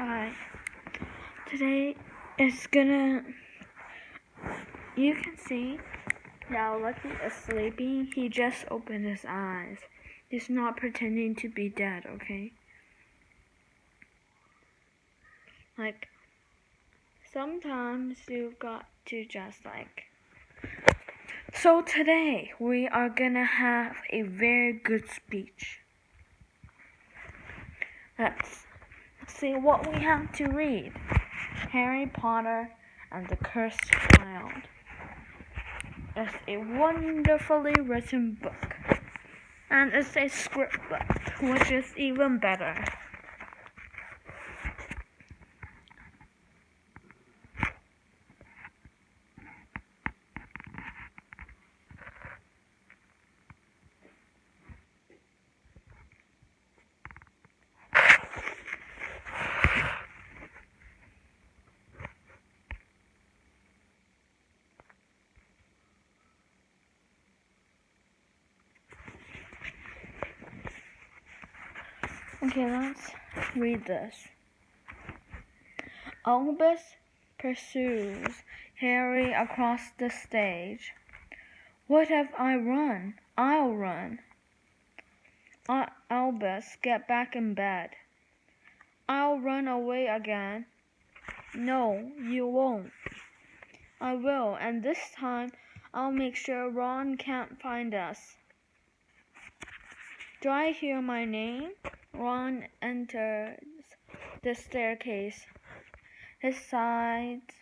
Hi. Today is you can see now Lucky is sleeping. He just opened his eyes. He's not pretending to be dead, okay? Like, sometimes you've got to just So today we are gonna have a very good speech. Let's see what we have to read. Harry Potter and the Cursed Child. It's a wonderfully written book. And it's a script book, which is even better. Okay, let's read this. Albus pursues Harry across the stage. What have I run? I'll run. Albus, get back in bed. I'll run away again. No, you won't. I will, and this time I'll make sure Ron can't find us. Do I hear my name? Ron enters the staircase, his sides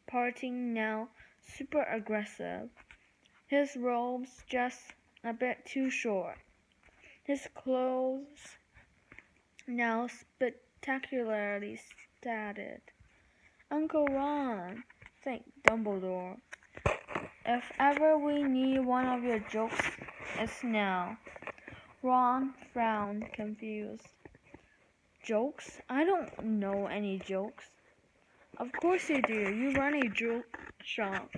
parting now super aggressive, his robes just a bit too short, his clothes now spectacularly statted. Uncle Ron, thanked Dumbledore. If ever we need one of your jokes, it's now. Ron frowned, confused. Jokes? I don't know any jokes. Of course you do. You run a joke shop.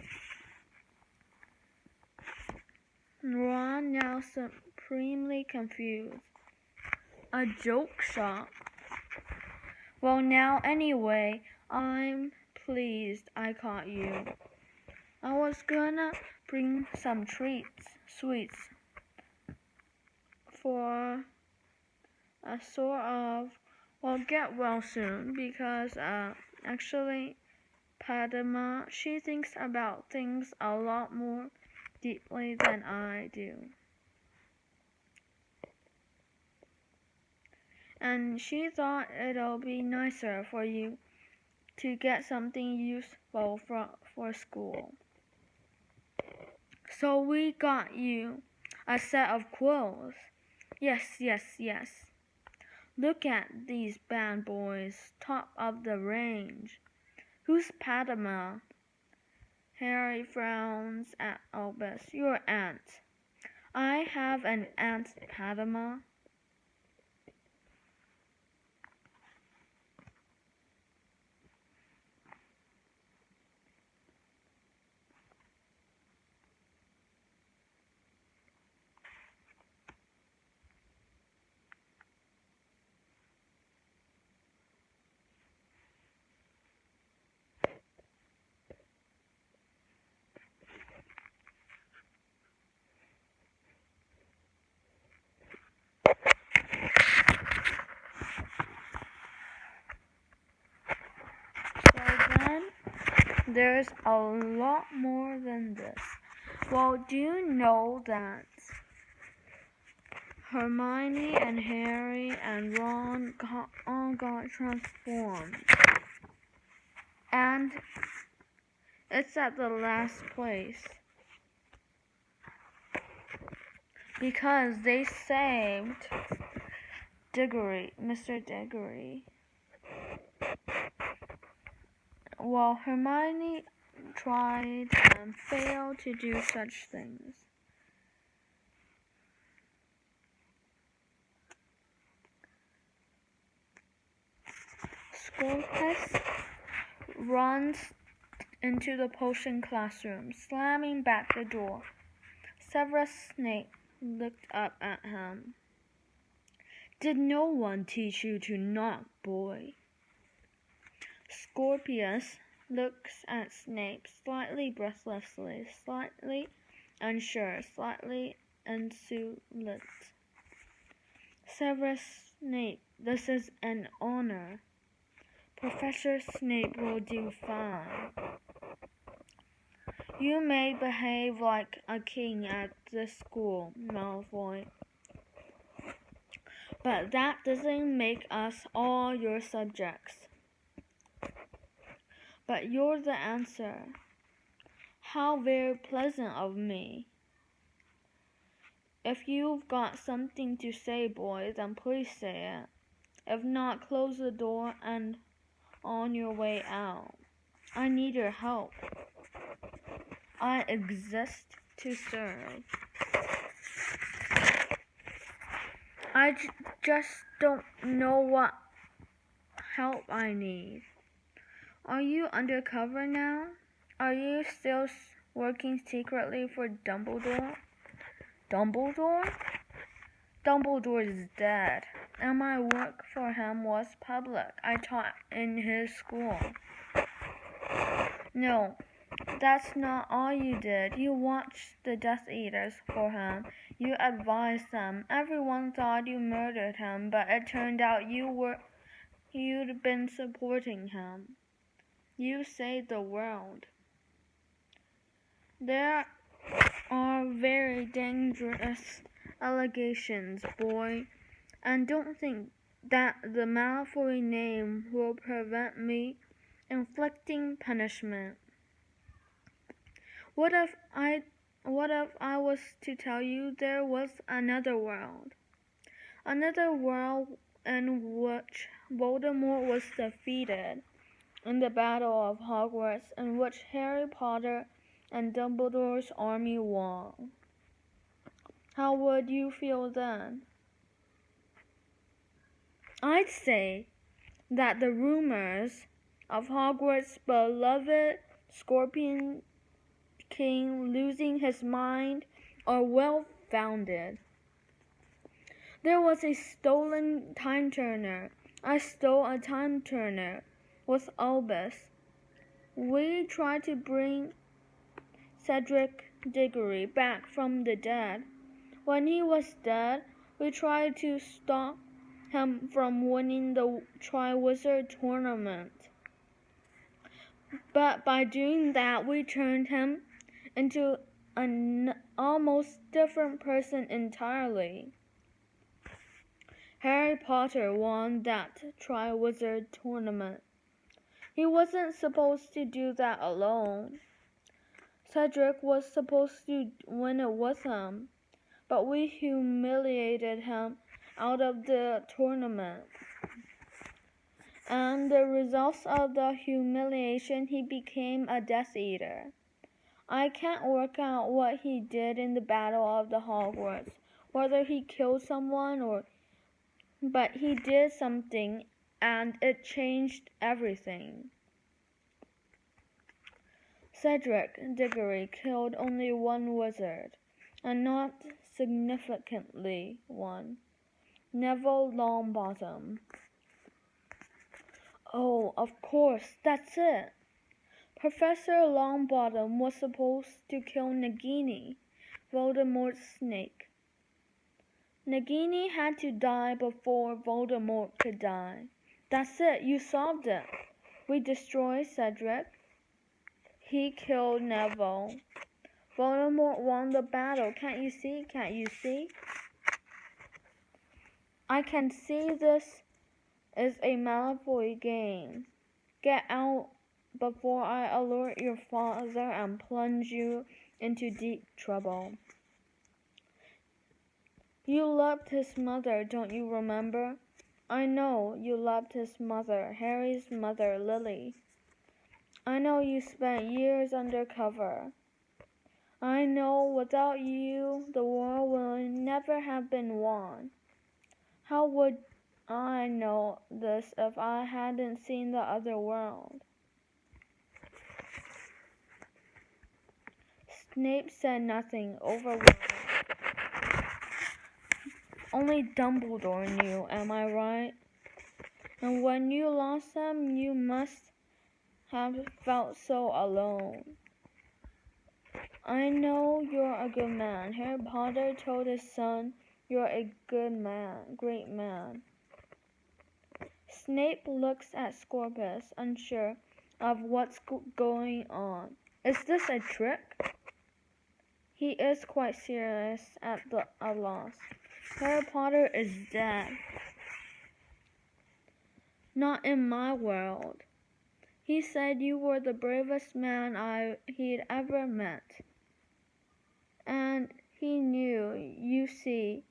Ron, now supremely confused. A joke shop? Well, now anyway, I'm pleased I caught you. I was gonna bring some sweets, for a sort of, well, get well soon, because, actually, Padma, she thinks about things a lot more deeply than I do. And she thought it'll be nicer for you to get something useful for school. So we got you a set of clothes. Yes. Look at these bad boys, top of the range. Who's Padma? Harry frowns at Albus. Your aunt. I have an Aunt Padma. So then, there's a lot more than this. Well, do you know that Hermione and Harry and Ron all got transformed? And it's at the last place. Because they saved Mr. Diggory. Well, Hermione tried and failed to do such things. Scorpius runs into the potion classroom, slamming back the door. Severus Snape looked up at him. Did no one teach you to knock, boy? Scorpius looks at Snape slightly breathlessly, slightly unsure, slightly insolent. Severus Snape, this is an honor. Professor Snape will do fine. You may behave like a king at this school, Malfoy. But that doesn't make us all your subjects. But you're the answer. How very pleasant of me. If you've got something to say, boy, then please say it. If not, close the door and on your way out. I need your help. I exist to serve. I just don't know what help I need. Are you undercover now? Are you still working secretly for Dumbledore? Dumbledore? Dumbledore is dead, and my work for him was public. I taught in his school. No, that's not all you did. You watched the Death Eaters for him. You advised them. Everyone thought you murdered him, but it turned out you'd been supporting him. You saved the world. There are very dangerous allegations, boy, and don't think that the Malfoy name will prevent me inflicting punishment. What if I was to tell you there was another world? Another world in which Voldemort was defeated in the Battle of Hogwarts, in which Harry Potter and Dumbledore's army won. How would you feel then? I'd say that the rumors of Hogwarts' beloved Scorpion King losing his mind are well founded. There was a stolen time turner. I stole a time turner with Albus. We tried to bring Cedric Diggory back from the dead. When he was dead, we tried to stop him from winning the Triwizard Tournament. But by doing that, we turned him into an almost different person entirely. Harry Potter won that Triwizard Tournament. He wasn't supposed to do that alone. Cedric was supposed to win it with him, but we humiliated him out of the tournament. And the results of the humiliation, he became a Death Eater. I can't work out what he did in the Battle of the Hogwarts, whether he killed someone but he did something, and it changed everything. Cedric Diggory killed only one wizard, and not significantly one. Neville Longbottom. Oh, of course, that's it. Professor Longbottom was supposed to kill Nagini, Voldemort's snake. Nagini had to die before Voldemort could die. That's it, you solved it. We destroyed Cedric. He killed Neville. Voldemort won the battle. Can't you see? Can't you see? I can see this is a Malfoy game. Get out before I alert your father and plunge you into deep trouble. You loved his mother, don't you remember? I know you loved his mother, Harry's mother, Lily. I know you spent years undercover. I know without you, the war would never have been won. How would I know this if I hadn't seen the other world? Snape said nothing, overwhelmed. only Dumbledore knew, am I right? And when you lost them, you must have felt so alone. I know you're a good man. Harry Potter told his son, you're a good man, great man. Snape looks at Scorpius, unsure of what's going on. Is this a trick? He is quite serious at a loss. Harry Potter is dead. Not in my world. He said you were the bravest man he'd ever met. And he knew, you see,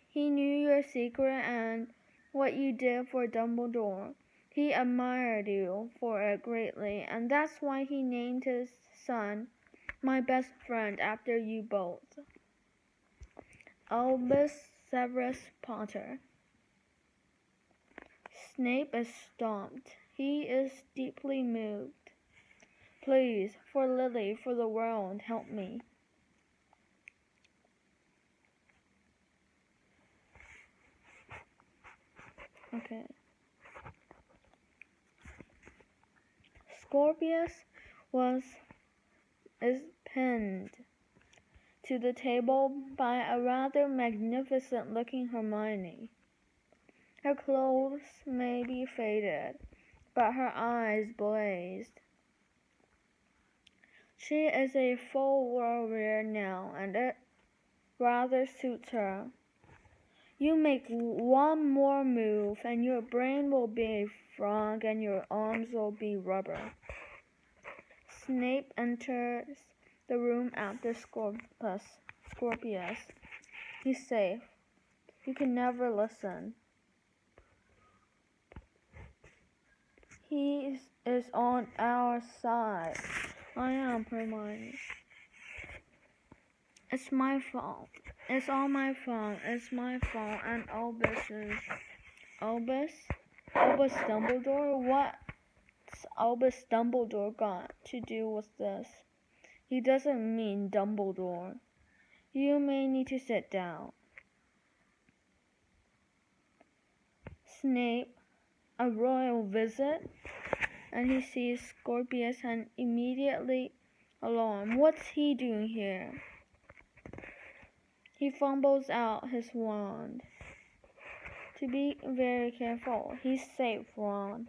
he knew your secret and what you did for Dumbledore. He admired you for it greatly, and that's why he named his son my best friend after you both. Albus Severus Potter. Snape is stumped. He is deeply moved. Please, for Lily, for the world, help me. Okay. Scorpius is pinned to the table by a rather magnificent-looking Hermione. Her clothes may be faded, but her eyes blazed. She is a full warrior now, and it rather suits her. You make one more move, and your brain will be a frog, and your arms will be rubber. Snape enters the room after Scorpius. He's safe. You can never listen. He is on our side. I am Hermione. It's my fault. It's all my fault. It's my fault and Albus's. Albus? Albus Dumbledore? What's Albus Dumbledore got to do with this? He doesn't mean Dumbledore. You may need to sit down. Snape, a royal visit? And he sees Scorpius and immediately alarmed. What's he doing here? He fumbles out his wand. To be very careful. He's safe, Ron.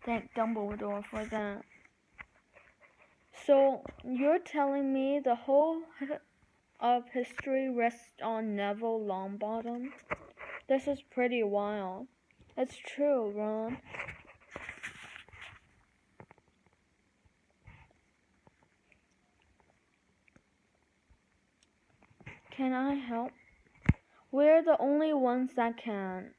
Thank Dumbledore for that. So, you're telling me the whole of history rests on Neville Longbottom? This is pretty wild. It's true, Ron. Can I help? We're the only ones that can.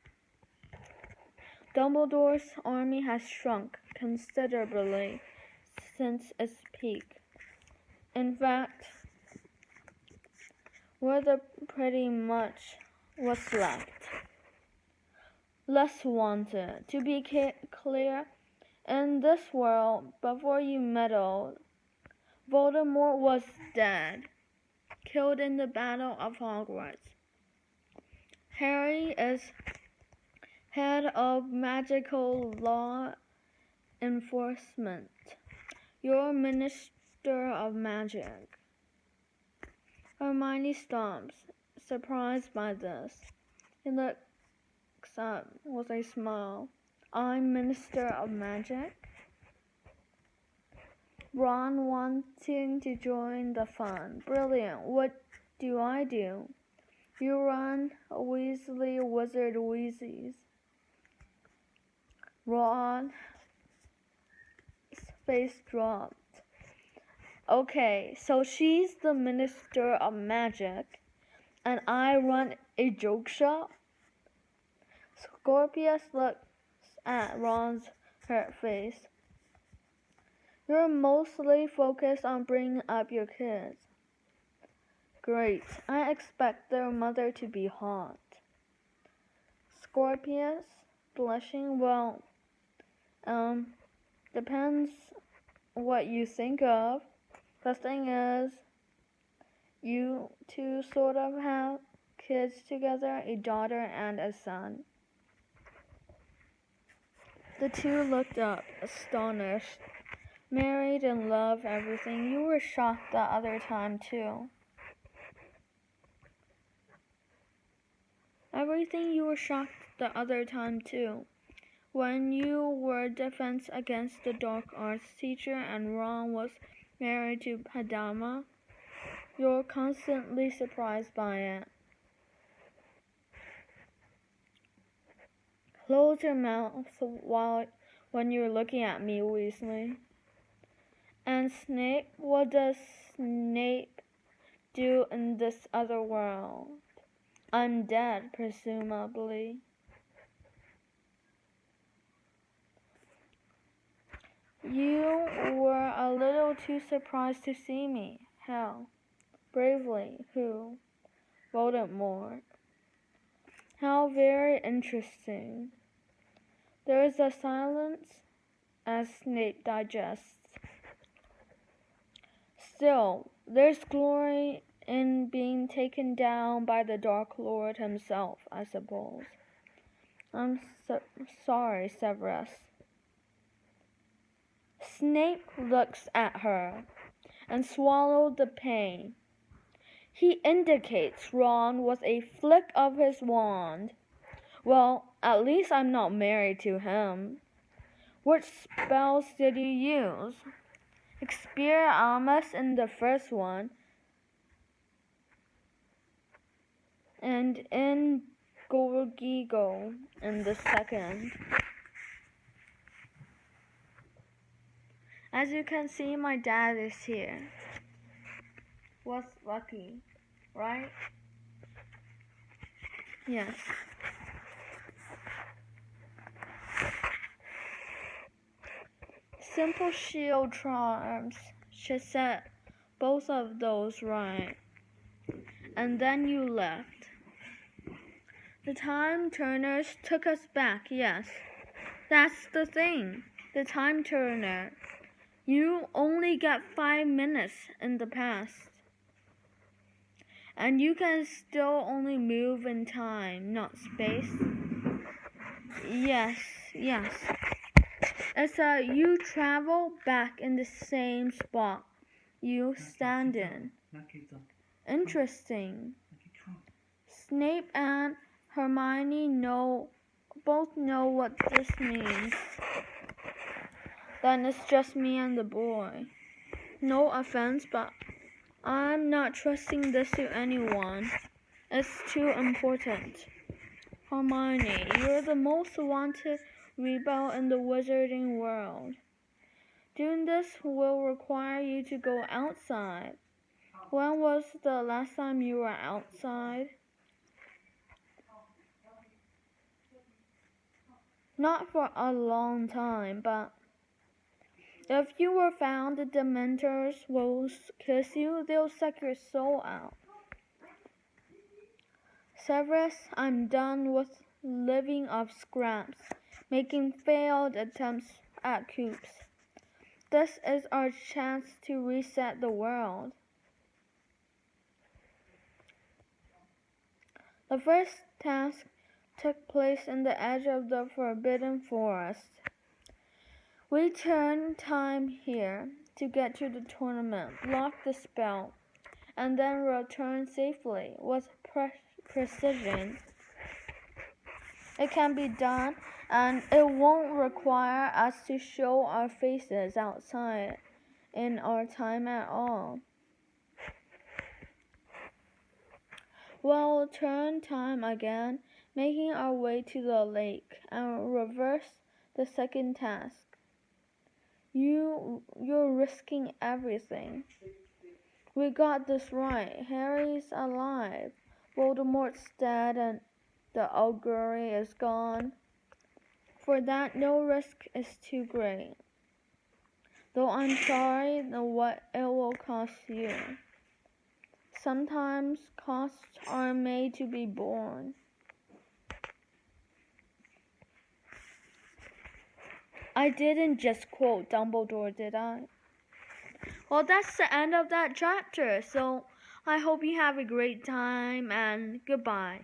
Dumbledore's army has shrunk considerably since its peak. In fact, we're the pretty much what's left. Less wanted. To be clear, in this world, before you meddled, Voldemort was dead, killed in the Battle of Hogwarts. Harry is head of magical law enforcement. You're Minister of Magic. Hermione stops, surprised by this. He looks up with a smile. I'm Minister of Magic? Ron wanting to join the fun. Brilliant. What do I do? You run Weasley Wizard Weasleys. Ron's face dropped. Okay, so she's the Minister of Magic, and I run a joke shop? Scorpius looks at Ron's hurt face. You're mostly focused on bringing up your kids. Great. I expect their mother to be hot. Scorpius, blushing, well, depends what you think of. The thing is, you two sort of have kids together, a daughter and a son. The two looked up, astonished. Married and love everything. You were shocked the other time, too. Everything you were shocked the other time, too. When you were defense against the dark arts teacher and Ron was married to Padma, you're constantly surprised by it. Close your mouth when you're looking at me, Weasley. And Snape, what does Snape do in this other world? Undead, presumably. You were a little too surprised to see me. How? Bravely. Who? Voldemort. How very interesting. There is a silence as Snape digests. Still, there's glory in being taken down by the Dark Lord himself, I suppose. I'm sorry, Severus. Snape looks at her and swallowed the pain. He indicates Ron with a flick of his wand. Well, at least I'm not married to him. What spells did you use? Expelliarmus in the first one, and Incognigo in the second. As you can see, my dad is here. Was lucky, right? Yes. Simple shield charms should set both of those right. And then you left. The time turners took us back, yes. That's the thing. The time turner. You only get 5 minutes in the past. And you can still only move in time, not space. Yes. It's you travel back in the same spot you stand in. Interesting. Snape and Hermione both know what this means. Then it's just me and the boy. No offense, but I'm not trusting this to anyone. It's too important. Hermione, you're the most wanted rebel in the wizarding world. Doing this will require you to go outside. When was the last time you were outside? Not for a long time, but if you were found, the Dementors will kiss you. They'll suck your soul out. Severus, I'm done with living off scraps, making failed attempts at coups. This is our chance to reset the world. The first task took place in the edge of the Forbidden Forest. We turn time here to get to the tournament, lock the spell, and then return safely with precision. It can be done, and it won't require us to show our faces outside in our time at all. We'll turn time again, making our way to the lake, and reverse the second task. You're risking everything. We got this right. Harry's alive. Voldemort's dead, and the augury is gone. For that, no risk is too great. Though I'm sorry what it will cost you. Sometimes costs are made to be borne. I didn't just quote Dumbledore, did I? Well, that's the end of that chapter, so I hope you have a great time and goodbye.